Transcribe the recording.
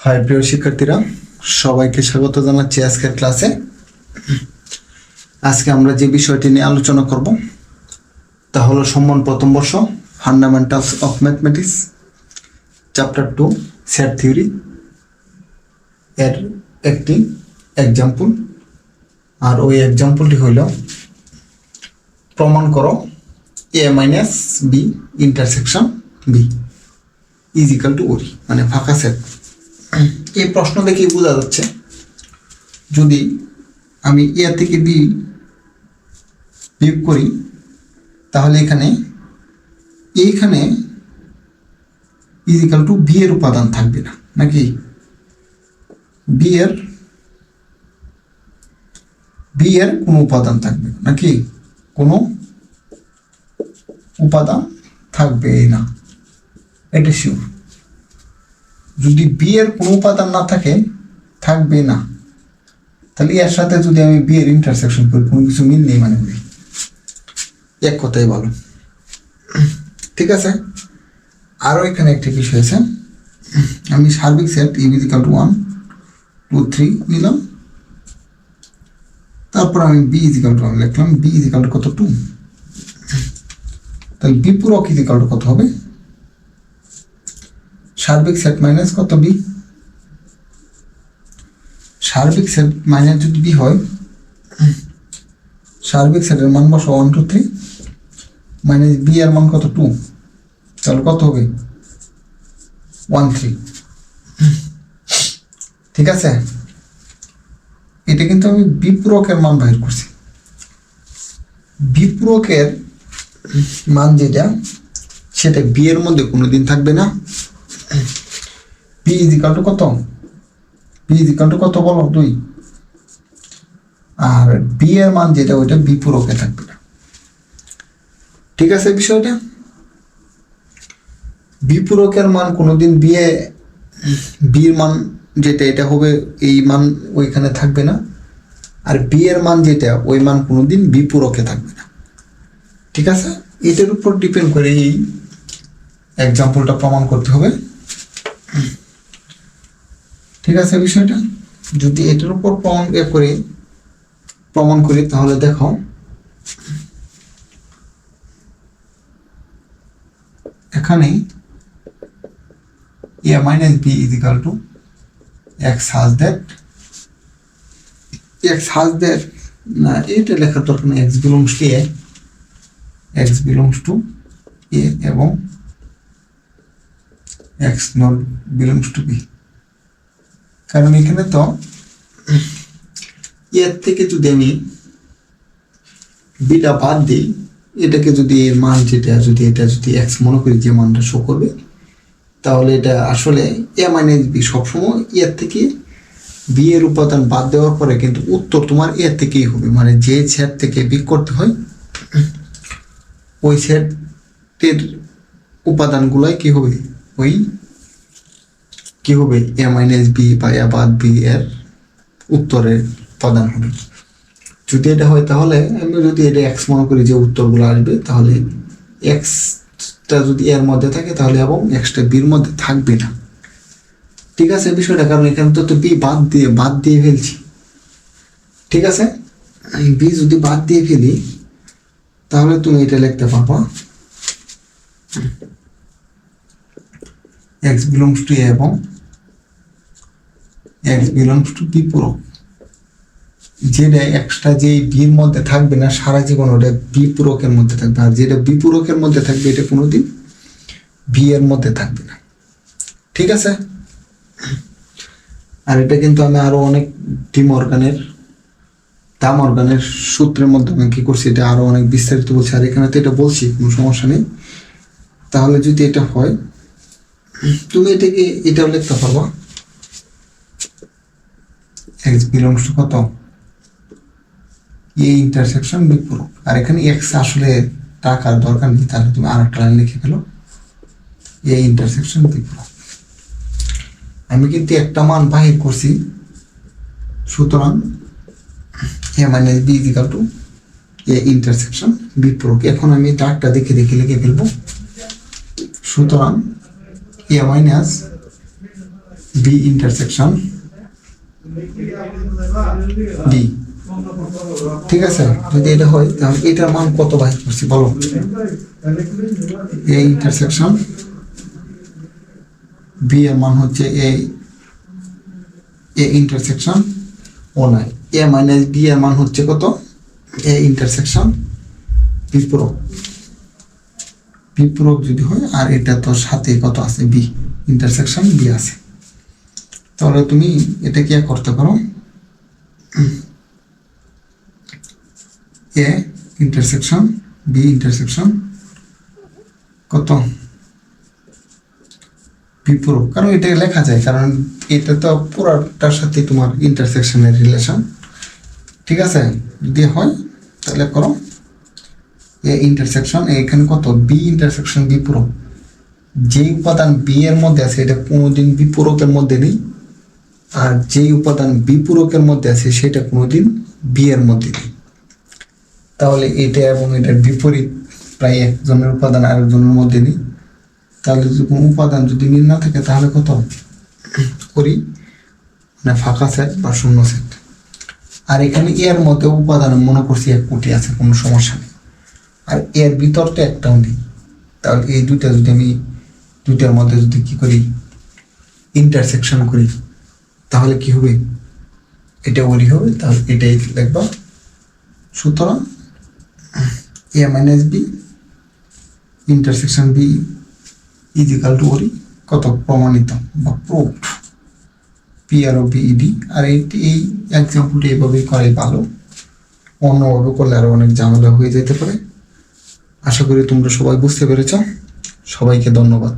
High প্রিয় শিক্ষার্থীরা, সবাইকে স্বাগত জানাচ্ছি আজকের ক্লাসে। আজকে আমরা যে বিষয়টি নিয়ে আলোচনা করব তা হলো সম্মান প্রথম বর্ষ, fundamentals of mathematics, chapter 2 set theory এর একটি এক্সাম্পল। আর ওই এক্সাম্পলটি হইল প্রমাণ করো a minus B intersection B is equal to ওরি, মানে ফাঁকা সেট। এই প্রশ্ন দেখেই বোঝা যাচ্ছে যদি আমি এ থেকে বি বিয়োগ করি তাহলে এইখানে ইজ ইকাল টু বি এর উপাদান থাকবে না, নাকি বি এর কোনো উপাদান থাকবে না, নাকি কোনো উপাদান থাকবে না, এটা শিওর। যদি বি এর কোনো উপাদান না থাকবে না, তাহলে এর সাথে যদি আমি বি এর ইন্টারসেকশন করি কোনো কিছু মিল নেই, মানে এক কথাই ভালো। ঠিক আছে, আরও এখানে একটি বিষয় আছে। আমি সার্বিক set E is equal two 1 2 3 নিলাম, তারপর আমি বি ইজ ইকুয়াল টু লিখলাম, বি ইজ ইকুয়াল টু কত 2, তাহলে বি পূরক ইজ ইকুয়াল টু কত হবে? সার্বিক সেট মাইনাস কত বি, সার্বিক সেট মাইনাস যদি বি হয়, সার্বিক সেটের মান বসো 1 2 3 মাইনাস বি এর মান কত 2, তাহলে কত হবে 1 3। ঠিক আছে, এটা কিন্তু আমি বিপূরকের মান বাহির করছি। বিপূরকের মান যেটা, সেটা বি এর মধ্যে কোনোদিন থাকবে না। বি ইজ ইকাল টু কত, বি ইজ ইকাল টু কত বলো 2, আর বি এর মান যেটা ওইটা বিপূরকে থাকবে না। ঠিক আছে, বিষয়টা বিপূরকের মান কোনোদিন বির মান যেটা এটা হবে, এই মান ওইখানে থাকবে না, আর বি এর মান যেটা ওই মান কোনোদিন বিপূরকে থাকবে না। ঠিক আছে, এটার উপর ডিপেন্ড করে এই এক্সাম্পলটা প্রমাণ করতে হবে। ঠিক আছে, বিষয়টা যদি এটার উপর প্রমাণ করি তাহলে দেখো এখানে a minus b is equal to x has that না, এটা লেখার দরকার নেই, x belongs to a এবং x not belongs to b, কারণ এখানে তো এর থেকে যদি আমি বিটা বাদ দিই, এটাকে যদি এর মান যেটা যদি x মনে করি যে মানটা শো করবে, তাহলে এটা আসলে a মাইনাস বি সবসময় এর থেকে বি এর উপাদান বাদ দেওয়ার পরে কিন্তু উত্তর তোমার এর থেকেই হবে, মানে যে সেট থেকে বি করতে হয় ওই সেটের উপাদানগুলাই কি হবে এ মাইনাস বি বা এ বাদ বি এর উত্তরের উপাদান হবে। যদি এটা হয় তাহলে আমি যদি এটা এক্স মনে করি যে উত্তরগুলো আসবে, তাহলে এক্সটা যদি এর মধ্যে থাকে তাহলে এবং এক্সটা বির মধ্যে থাকবে না। ঠিক আছে বিষয়টা, কারণ এখানে তো বি বাদ দিয়ে ফেলছি। ঠিক আছে, বি যদি বাদ দিয়ে ফেলি তাহলে তুমি এটা লিখতে পারবা x belongs to a এবং x belongs to বিপূরক, যেটা এক্সট্রা যে বির মধ্যে থাকবে না সারা জীবন ওটা বিপূরকের মধ্যে থাকবে, আর যেটা বিপূরকের মধ্যে থাকবে এটা কোনোদিন বি এর মধ্যে থাকবে না। ঠিক আছে, আর এটা কিন্তু আমি আরো অনেক দামর্গানের সূত্রের মধ্যে আমি কি করছি, এটা আরো অনেক বিস্তারিত বলছি, আর এখানে তো এটা বলছি, কোনো সমস্যা নেই। তাহলে যদি এটা হয় তুমি এটাও লিখতে পারবো x belongs to কত a ইন্টারসেকশন বিপূরক, আর এখানে x আসলে টাকার দরকার নেই, তাহলে তুমি আরেকটা লাইন লিখে ফেলো a ইন্টারসেকশন বিপূরক। আমি কিন্তু একটা মান বাহির করছি, সুতরাং a minus b is equal to a intersection বিপূরক। এখন আমি দাগটা দেখে লিখে ফেলবো, সুতরাং a minus B intersection D. ঠিক আছে, যদি এটা হয় তাহলে এটার মান কত বাহির করছি বলো? এ ইন্টারসেকশন বি এর মান হচ্ছে এ ইন্টারসেকশন ও নাই, এ মাইনাস বি এর মান হচ্ছে কত? এ ইন্টারসেকশন বিপূরক যদি হয়, আর এটা তো সাথে কত আছে? বি ইন্টারসেকশন বি আছে। তাহলে তুমি এটা কি করতে পারো, এ ইন্টারসেকশন বি ইন্টারসেকশন কত বিপূরক, কারণ এটা লেখা যায়, কারণ এটা তো পুরাটার সাথে তোমার ইন্টারসেকশনের রিলেশন। ঠিক আছে, যদি হয় তাহলে করো এ ইন্টারসেকশন, এখানে কত? বি ইন্টারসেকশন বিপূরক। যে উপাদান বি এর মধ্যে আছে এটা কোনোদিন বিপূরকের মধ্যে নেই, আর যেই উপাদান বিপূরকের মধ্যে আছে সেটা কোনোদিন বি এর মধ্যে নেই। তাহলে এটা এবং এটার বিপরীত, প্রায় একজনের উপাদান আরেকজনের মধ্যে নেই। তাহলে যদি কোনো উপাদান যদি মিল না থাকে তাহলে কত করি? মানে ফাঁকা সেট বা শূন্য সেট। আর এখানে এর মধ্যে উপাদান মনে করছি 1 কোটি আছে, কোনো সমস্যা নেই। আর এর ভিতর তো একটাও নেই। তাহলে এই দুইটা যদি আমি দুইটার মধ্যে যদি কি করি, ইন্টারসেকশন করি, তাহলে কি হবে? এটা ওরি হবে। তাহলে এটাই লিখবা। সুতরাং A minus B intersection B is equal to ওরি কত? প্রমাণিত বা proved, P R O B ED. আর এই এক্সাম্পলটি এইভাবেই করাই ভালো, অন্যভাবে করলে আরো অনেক ঝামেলা হয়ে যেতে পারে। আশা করি তোমরা সবাই বুঝতে পেরেছ। সবাইকে ধন্যবাদ।